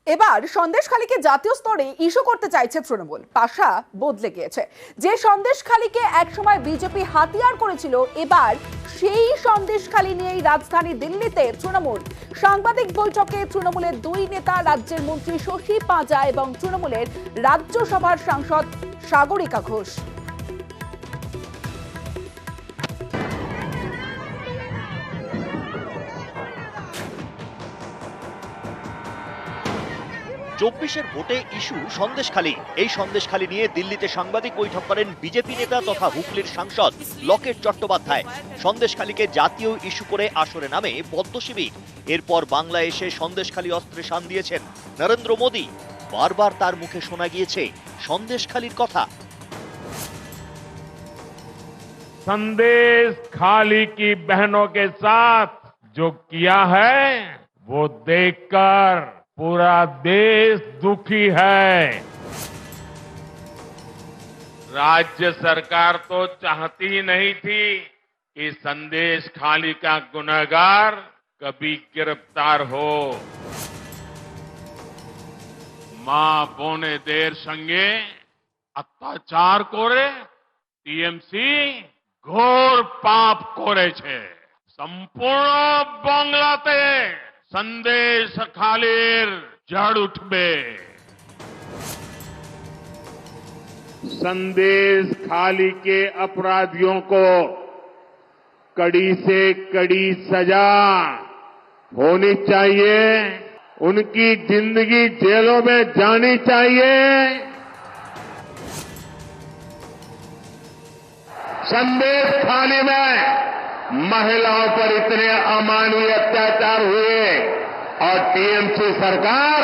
এবার সন্দেশখালীকে জাতীয় স্তরে ইস্যু করতে চাইছে তৃণমূল। পাশা বদলে গিয়েছে। যে সন্দেশখালীকে একসময় বিজেপি হাতিয়ার করেছিল, এবার সেই সন্দেশখালী নিয়েই রাজধানী দিল্লিতে তৃণমূল। সাংবাদিক বৈঠকে তৃণমূলের দুই নেতা, রাজ্যের মন্ত্রী শশী পাঁজা এবং তৃণমূলের রাজ্যসভার সাংসদ সাগরিকা ঘোষ। চব্বিশের ভোটে ইস্যু সন্দেশখালী। এই সন্দেশখালী নিয়ে দিল্লিতে সাংবাদিক বৈঠক করেন বিজেপি নেতা তথা হুগলির সাংসদ লকেট চট্টোপাধ্যায়। সন্দেশখালীকে জাতীয় ইস্যু করে আসরে নামে পদ্ম শিবির। এরপর বাংলায় এসে সন্দেশখালী অস্ত্রে শান দিয়েছেন নরেন্দ্র মোদী। বারবার তার মুখে শোনা গিয়েছে সন্দেশখালীর কথা। संदेशखाली की बहनों के साथ जो किया है वो देखकर पूरा देश दुखी है। राज्य सरकार तो चाहती नहीं थी कि संदेशखाली का गुनहगार कभी गिरफ्तार हो। मां বোনেদের সঙ্গে অত্যাচার করে টিএমসি ঘোর পাপ করেছে। সম্পূর্ণ বাংলাতে সন্দেশখালীর ঝড় উঠবে। संदेशखाली के अपराधियों को कड़ी से कड़ी सजा होनी चाहिए। उनकी जिंदगी जेलों में जानी चाहिए। संदेशखाली में महिलाओं पर इतने अमानवीय अत्याचार हुए और टीएमसी सरकार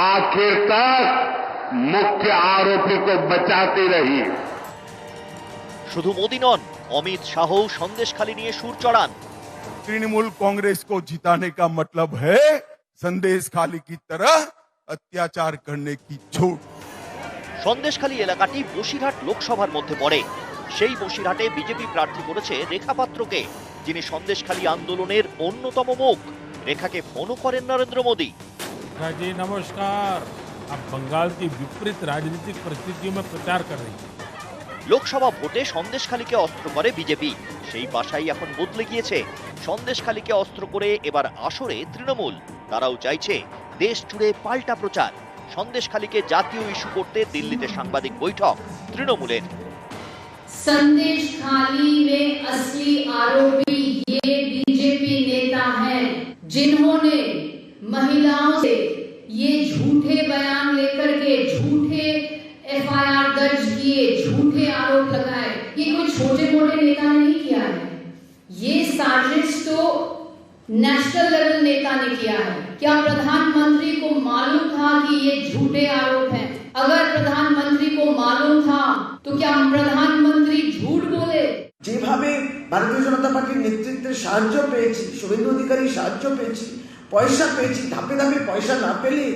आखिर तक मुख्य आरोपी को बचाती रही। শুধু মোদী নন, অমিত শাহও সন্দেশখালী নিয়ে সুর চড়ান। तृणमूल कांग्रेस को जिताने का मतलब है संदेशखाली की तरह अत्याचार करने की छूट। সন্দেশখালী এলাকাটি বসিরহাট লোকসভার মধ্যে পড়ে। সেই বসিরহাটে বিজেপি প্রার্থী করেছে রেখা পাত্রকে, যিনি সন্দেশখালী আন্দোলনের অন্যতম মুখ। রেখাকে ফোনও করেন নরেন্দ্র মোদী। जी नमस्कार। अब बंगाल की विपरीत राजनीतिक परिस्थितियों में प्रचार कर रही है। লোকসভা ভোটে সন্দেশখালীকে অস্ত্র করে বিজেপি। সেই পাশাই এখন বদলে গিয়েছে। সন্দেশখালীকে অস্ত্র করে এবার আসরে তৃণমূল। তারাও চাইছে দেশ জুড়ে পাল্টা প্রচার। সন্দেশখালীকে জাতীয় ইস্যু করতে দিল্লিতে সাংবাদিক বৈঠক তৃণমূলের। संदेशखाली में असली आरोपी ये बीजेपी नेता हैं, जिन्होंने महिलाओं से ये झूठे बयान लेकर के झूठे एफआईआर दर्ज किए, झूठे आरोप लगाए। ये कोई छोटे मोटे नेता ने नहीं किया है, ये साजिश तो नेशनल लेवल नेता ने किया है। क्या प्रधानमंत्री को मालूम था कि ये झूठे आरोप हैं? अगर प्रधानमंत्री को मालूम था तो क्या प्रधानमंत्री झूठ बोले? যেভাবে ভারতীয় জনতা পার্টির নেতৃত্বের সাহায্য পেয়েছি, শুভেন্দু অধিকারী সাহায্য পেয়েছি, পয়সা পেয়েছি, ধাপে ধাপে পয়সা না পেলে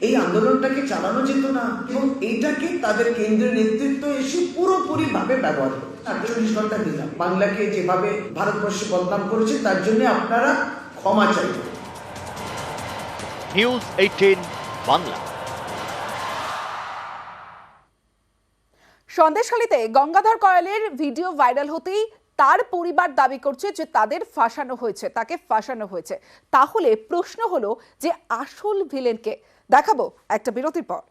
এই আন্দোলনটাকে চালানো যেত না। এবং এইটাকে তাদের কেন্দ্রীয় নেতৃত্ব এসে পুরোপুরি ভাবে ব্যবহার করে 48 ঘন্টা দিলাম। বাংলাকে যেভাবে ভারতবর্ষে বদনাম করেছে তার জন্য আপনারা ক্ষমা চাইবেন। নিউজ 18 বাংলা। সন্দেশখালীতে গঙ্গাধর কয়ালের ভিডিও ভাইরাল হতেই তার পরিবার দাবি করছে যে তাদের ফাঁসানো হয়েছে, তাকে ফাঁসানো হয়েছে। তাহলে প্রশ্ন হলো যে আসল ভিলেনকে? দেখাবো একটা বিরতির পর।